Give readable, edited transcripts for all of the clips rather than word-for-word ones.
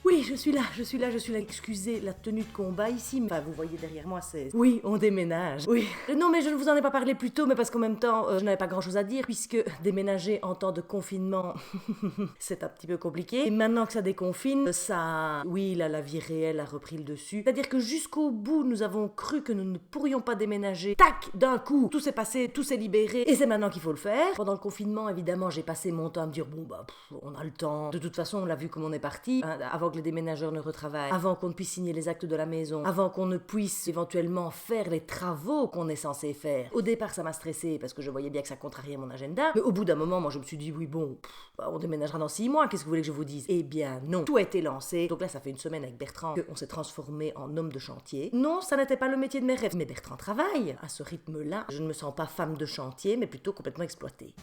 Oui, je suis là. Excusez la tenue de combat ici. Enfin, vous voyez derrière moi, c'est... Oui, on déménage. Oui. Non, mais je ne vous en ai pas parlé plus tôt, mais parce qu'en même temps, je n'avais pas grand-chose à dire, puisque déménager en temps de confinement, c'est un petit peu compliqué. Et maintenant que ça déconfine, ça... Oui, là, la vie réelle a repris le dessus. C'est-à-dire que jusqu'au bout, nous avons cru que nous ne pourrions pas déménager. Tac, d'un coup, tout s'est passé, tout s'est libéré, et c'est maintenant qu'il faut le faire. Pendant le confinement, évidemment, j'ai passé mon temps à me dire, bon, bah, on a le temps. De toute façon, on l'a vu comme on est parti. Avant que les déménageurs ne retravaillent, avant qu'on ne puisse signer les actes de la maison, avant qu'on ne puisse éventuellement faire les travaux qu'on est censé faire. Au départ, ça m'a stressé parce que je voyais bien que ça contrariait mon agenda. Mais au bout d'un moment, moi, je me suis dit, oui, bon, on déménagera dans 6 mois, qu'est-ce que vous voulez que je vous dise? Eh bien, non. Tout a été lancé. Donc là, ça fait une semaine avec Bertrand qu'on s'est transformé en homme de chantier. Non, ça n'était pas le métier de mes rêves. Mais Bertrand travaille. À ce rythme-là, je ne me sens pas femme de chantier, mais plutôt complètement exploitée.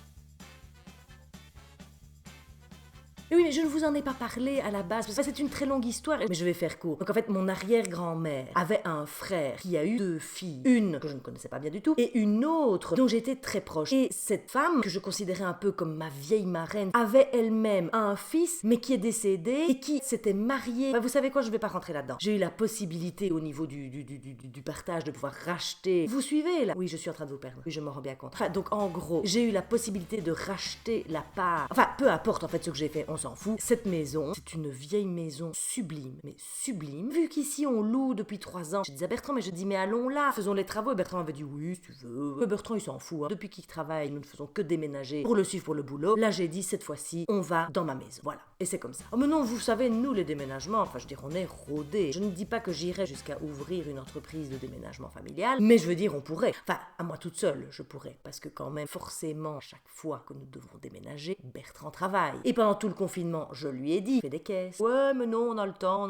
Et oui, mais je ne vous en ai pas parlé à la base, parce que c'est une très longue histoire, mais je vais faire court. Donc en fait, mon arrière-grand-mère avait un frère qui a eu 2 filles. Une que je ne connaissais pas bien du tout, et une autre dont j'étais très proche. Et cette femme, que je considérais un peu comme ma vieille marraine, avait elle-même un fils, mais qui est décédé, et qui s'était marié. Enfin, vous savez quoi, je vais pas rentrer là-dedans. J'ai eu la possibilité, au niveau du partage, de pouvoir racheter. Vous suivez, là? Oui, je suis en train de vous perdre. Oui, je m'en rends bien compte. Enfin, donc en gros, j'ai eu la possibilité de racheter la part. Enfin, peu importe en fait ce que j'ai fait, on s'en fout. Cette maison, c'est une vieille maison sublime, mais sublime. Vu qu'ici on loue depuis 3 ans, je disais à Bertrand, mais allons là, faisons les travaux. Et Bertrand m'avait dit oui, si tu veux. Mais Bertrand il s'en fout. Hein. Depuis qu'il travaille, nous ne faisons que déménager pour le suivre pour le boulot. Là j'ai dit cette fois-ci, on va dans ma maison. Voilà. Et c'est comme ça. Oh mais non, vous savez, nous les déménagements, enfin je veux dire, on est rodés. Je ne dis pas que j'irai jusqu'à ouvrir une entreprise de déménagement familial, mais je veux dire, on pourrait. Enfin, à moi toute seule, je pourrais. Parce que quand même, forcément, chaque fois que nous devons déménager, Bertrand travaille. Et pendant tout le confinement, je lui ai dit, fais des caisses. Ouais, mais non, on a le temps.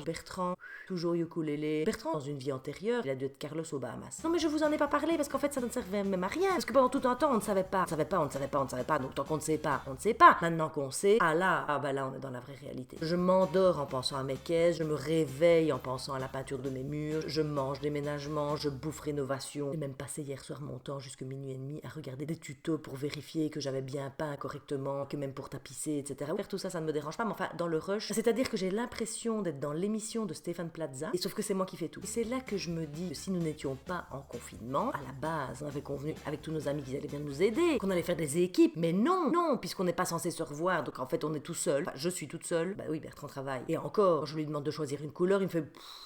Bertrand, toujours ukulélé. Bertrand, dans une vie antérieure, il a dû être Carlos aux Bahamas. Non, mais je vous en ai pas parlé parce qu'en fait, ça ne servait même à rien. Parce que pendant tout un temps, on ne savait pas. On ne savait pas. Donc, tant qu'on ne sait pas, on ne sait pas. Maintenant qu'on sait, là, on est dans la vraie réalité. Je m'endors en pensant à mes caisses, je me réveille en pensant à la peinture de mes murs, je mange déménagement, je bouffe rénovation. J'ai même passé hier soir mon temps jusqu'à minuit et demi à regarder des tutos pour vérifier que j'avais bien peint correctement, que même pour tapisser, etc. Faire tout ça, ça ne me dérange pas, mais enfin, dans le rush, c'est-à-dire que j'ai l'impression d'être dans l'émission de Stéphane Plaza, et sauf que c'est moi qui fais tout. Et c'est là que je me dis que si nous n'étions pas en confinement, à la base, on avait convenu avec tous nos amis qu'ils allaient bien nous aider, qu'on allait faire des équipes, mais non, puisqu'on n'est pas censé se revoir, donc en fait, on est tout seul. Enfin, je suis toute seule. Bah oui, Bertrand travaille. Et encore, quand je lui demande de choisir une couleur, il me fait...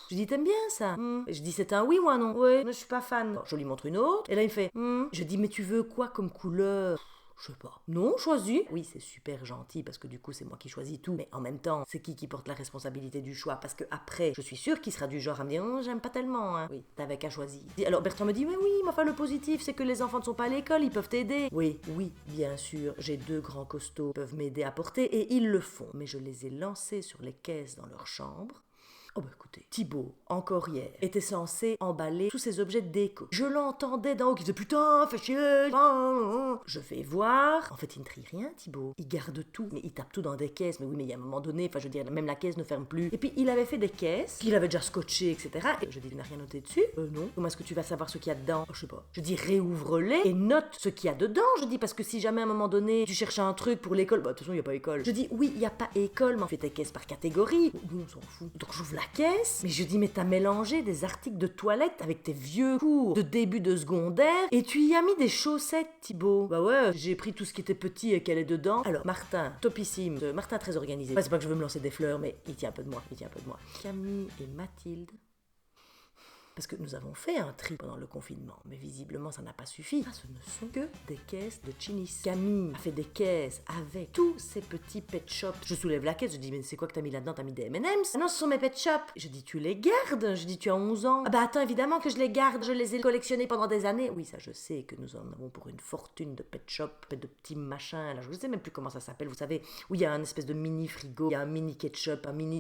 Je dis, t'aimes bien ça? Et je dis, c'est un oui ou un non? Ouais, mais je suis pas fan. Alors, je lui montre une autre, et là, il me fait... Je dis, mais tu veux quoi comme couleur? Je sais pas. Non, choisis. Oui, c'est super gentil parce que du coup, c'est moi qui choisis tout. Mais en même temps, c'est qui porte la responsabilité du choix? Parce que après, je suis sûre qu'il sera du genre à me dire, oh, j'aime pas tellement, hein. Oui, t'avais qu'à choisir. Alors Bertrand me dit, mais oui, mais enfin, le positif, c'est que les enfants ne sont pas à l'école, ils peuvent t'aider. Oui, bien sûr, j'ai 2 grands costauds qui peuvent m'aider à porter et ils le font. Mais je les ai lancés sur les caisses dans leur chambre. Oh bah écoutez, Thibaut, encore hier, était censé emballer tous ses objets de déco. Je l'entendais d'en haut qui disait putain, fais chier. Je vais voir. En fait, il ne trie rien, Thibaut. Il garde tout, mais il tape tout dans des caisses. Mais oui, mais il y a un moment donné, enfin je veux dire, même la caisse ne ferme plus. Et puis il avait fait des caisses qu'il avait déjà scotchées, etc. Et je dis, tu n'as rien noté dessus? Non. Comment est-ce que tu vas savoir ce qu'il y a dedans? Je sais pas. Je dis, réouvre-les et note ce qu'il y a dedans. Je dis, parce que si jamais à un moment donné, tu cherches un truc pour l'école, bah de toute façon, il n'y a pas école. Je dis, oui, il n'y a pas école, mais on fait tes caisses par catégorie. Nous, on s'en fout. Donc j'ouvre la caisse, mais je dis, mais t'as mélangé des articles de toilette avec tes vieux cours de début de secondaire et tu y as mis des chaussettes, Thibaut. Bah ouais, j'ai pris tout ce qui était petit et qu'elle est dedans. Alors, Martin, topissime, Martin très organisé. Enfin, c'est pas que je veux me lancer des fleurs, mais il tient un peu de moi, Camille et Mathilde. Parce que nous avons fait un tri pendant le confinement, mais visiblement ça n'a pas suffi. Ce ne sont que des caisses de Chinis. Camille a fait des caisses avec tous ces petits pet shops. Je soulève la caisse, je dis mais c'est quoi que t'as mis là-dedans? T'as mis des M&M's? Ah non, ce sont mes pet shops. Je dis tu les gardes? Je dis tu as 11 ans. Ah bah attends, évidemment que je les garde, je les ai collectionnés pendant des années. Oui, ça je sais que nous en avons pour une fortune de pet shop, de petits machins, là je ne sais même plus comment ça s'appelle, vous savez, où il y a un espèce de mini frigo, il y a un mini ketchup, un mini...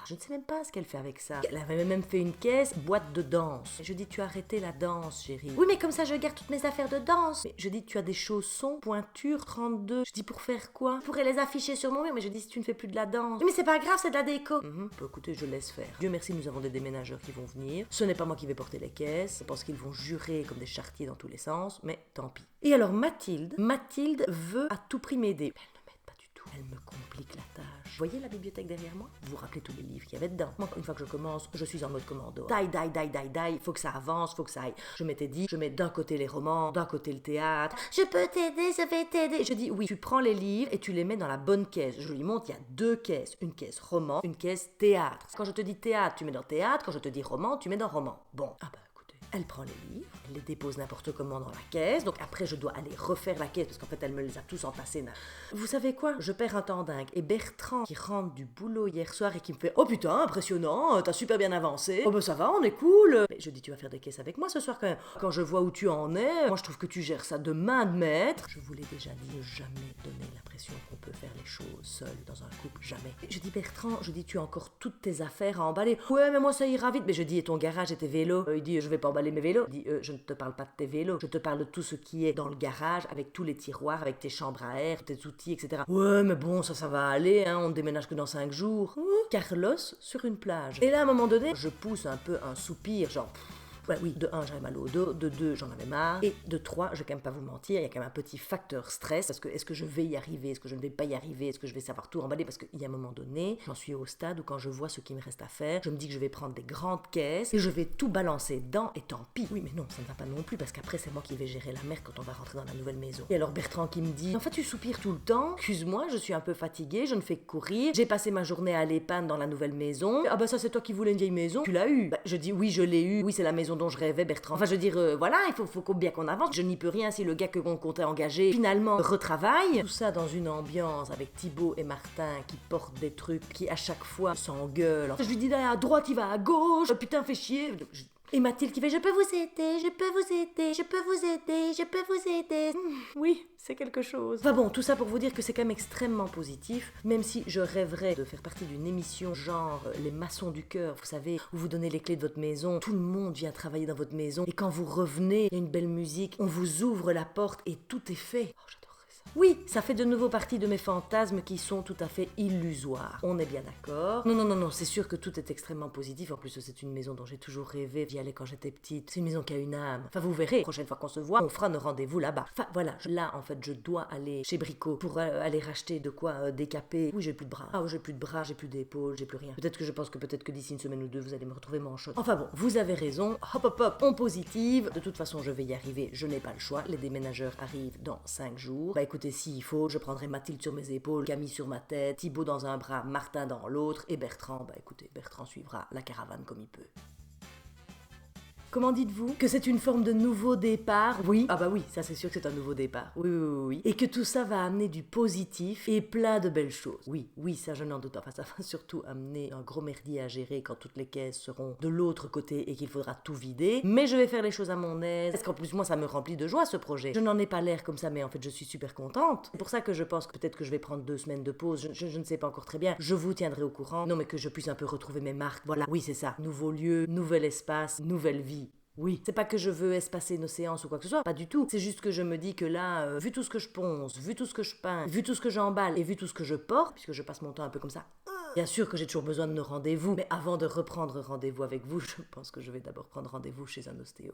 Je ne sais même pas ce qu'elle fait avec ça. Elle avait même fait une caisse, boîte de danse. Je dis, tu as arrêté la danse, chérie. Oui, mais comme ça, je garde toutes mes affaires de danse. Mais je dis, tu as des chaussons, pointure, 32. Je dis, pour faire quoi? Je pourrais les afficher sur mon mur, mais je dis, si tu ne fais plus de la danse. Mais c'est pas grave, c'est de la déco. Bah, écoutez, je laisse faire. Dieu merci, nous avons des déménageurs qui vont venir. Ce n'est pas moi qui vais porter les caisses. Je pense qu'ils vont jurer comme des charretiers dans tous les sens, mais tant pis. Et alors, Mathilde veut à tout prix m'aider. Elle ne m'aide pas du tout. Elle me complique la tâche. Vous voyez la bibliothèque derrière moi? Vous vous rappelez tous les livres qu'il y avait dedans? Moi, une fois que je commence, je suis en mode commando. Die, faut que ça avance, faut que ça aille. Je m'étais dit, je mets d'un côté les romans, d'un côté le théâtre. Je peux t'aider, je vais t'aider. Je dis oui, tu prends les livres et tu les mets dans la bonne caisse. Je lui montre, il y a 2 caisses. Une caisse roman, une caisse théâtre. Quand je te dis théâtre, tu mets dans théâtre. Quand je te dis roman, tu mets dans roman. Bon, écoutez, elle prend les livres, elle les dépose n'importe comment dans la caisse. Donc après, je dois aller refaire la caisse parce qu'en fait, elle me les a tous entassés. Vous savez quoi? Je perds un temps dingue. Et Bertrand, qui rentre du boulot hier soir et qui me fait oh putain, impressionnant, t'as super bien avancé. Oh ben ça va, on est cool. Mais je dis tu vas faire des caisses avec moi ce soir quand même. Quand je vois où tu en es, moi je trouve que tu gères ça de main de maître. Je vous l'ai déjà dit, ne jamais donner l'impression qu'on peut faire les choses seul dans un couple, jamais. Je dis Bertrand, je dis tu as encore toutes tes affaires à emballer. Ouais mais moi ça ira vite. Mais je dis et ton garage et tes vélos? Il dit je vais pas emballer mes vélos. Je dis je ne te parle pas de tes vélos, je te parle de tout ce qui est dans le garage avec tous les tiroirs, avec tes chambres à air, tes outils, etc. Ouais mais bon ça va aller, hein, on ne déménage que dans 5 jours. Carlos sur une plage. Et là à un moment donné, je pousse un peu un soupir genre... Ouais, oui, de 1, j'avais mal au dos, de 2, j'en avais marre, et de 3, je vais quand même pas vous mentir, il y a quand même un petit facteur stress, parce que est-ce que je vais y arriver, est-ce que je ne vais pas y arriver, est-ce que je vais savoir tout emballer, parce qu'il y a un moment donné, j'en suis au stade où quand je vois ce qui me reste à faire, je me dis que je vais prendre des grandes caisses, et je vais tout balancer dedans, et tant pis. Oui, mais non, ça ne va pas non plus, parce qu'après c'est moi qui vais gérer la merde quand on va rentrer dans la nouvelle maison. Et alors Bertrand qui me dit, en fait tu soupires tout le temps, excuse-moi, je suis un peu fatiguée, je ne fais que courir, j'ai passé ma journée à aller peindre dans la nouvelle maison, ah bah ça c'est toi qui voulais une vieille maison, tu l'as eu. Bah, je dis oui, je l'ai eu, oui c'est la maison dont je rêvais, Bertrand. Enfin, je veux dire, voilà, il faut bien qu'on avance. Je n'y peux rien si le gars que qu'on comptait engager finalement retravaille. Tout ça dans une ambiance avec Thibaut et Martin qui portent des trucs qui à chaque fois s'engueulent. Je lui dis là à droite, il va à gauche. Putain, fais chier. Et Mathilde qui fait je peux vous aider, je peux vous aider, je peux vous aider, je peux vous aider. Oui, c'est quelque chose. Enfin bon, tout ça pour vous dire que c'est quand même extrêmement positif, même si je rêverais de faire partie d'une émission genre les maçons du cœur, vous savez, où vous donnez les clés de votre maison, tout le monde vient travailler dans votre maison, et quand vous revenez, il y a une belle musique, on vous ouvre la porte et tout est fait. Oh, j'adorerais ça. Oui, ça fait de nouveau partie de mes fantasmes qui sont tout à fait illusoires. On est bien d'accord. Non, c'est sûr que tout est extrêmement positif. En plus, c'est une maison dont j'ai toujours rêvé. J'y allais quand j'étais petite. C'est une maison qui a une âme. Enfin, vous verrez, la prochaine fois qu'on se voit, on fera nos rendez-vous là-bas. Enfin, voilà. Là, en fait, je dois aller chez Brico pour aller racheter de quoi décaper. Oui, j'ai plus de bras. Ah, j'ai plus de bras, j'ai plus d'épaules, j'ai plus rien. Peut-être que d'ici une semaine ou 2, vous allez me retrouver manchotte. Enfin bon, vous avez raison. Hop, on positive. De toute façon, je vais y arriver. Je n'ai pas le choix. Les déménageurs arrivent dans 5 jours. Bah écoutez, s'il faut, je prendrai Mathilde sur mes épaules, Camille sur ma tête, Thibaut dans un bras, Martin dans l'autre, et Bertrand, bah écoutez, Bertrand suivra la caravane comme il peut. Comment dites-vous? Que c'est une forme de nouveau départ? Oui. Ah bah oui, ça c'est sûr que c'est un nouveau départ. Oui. Et que tout ça va amener du positif et plein de belles choses. Oui, ça je n'en doute pas. Enfin, ça va surtout amener un gros merdier à gérer quand toutes les caisses seront de l'autre côté et qu'il faudra tout vider. Mais je vais faire les choses à mon aise. Parce qu'en plus, moi, ça me remplit de joie ce projet. Je n'en ai pas l'air comme ça, mais en fait, je suis super contente. C'est pour ça que je pense que peut-être que je vais prendre 2 semaines de pause. Je ne sais pas encore très bien. Je vous tiendrai au courant. Non, mais que je puisse un peu retrouver mes marques. Voilà. Oui, c'est ça. Nouveau lieu, nouvel espace, nouvelle vie. Oui, c'est pas que je veux espacer nos séances ou quoi que ce soit, pas du tout. C'est juste que je me dis que là, vu tout ce que je ponce, vu tout ce que je peins, vu tout ce que j'emballe et vu tout ce que je porte, puisque je passe mon temps un peu comme ça, bien sûr que j'ai toujours besoin de nos rendez-vous, mais avant de reprendre rendez-vous avec vous, je pense que je vais d'abord prendre rendez-vous chez un ostéo.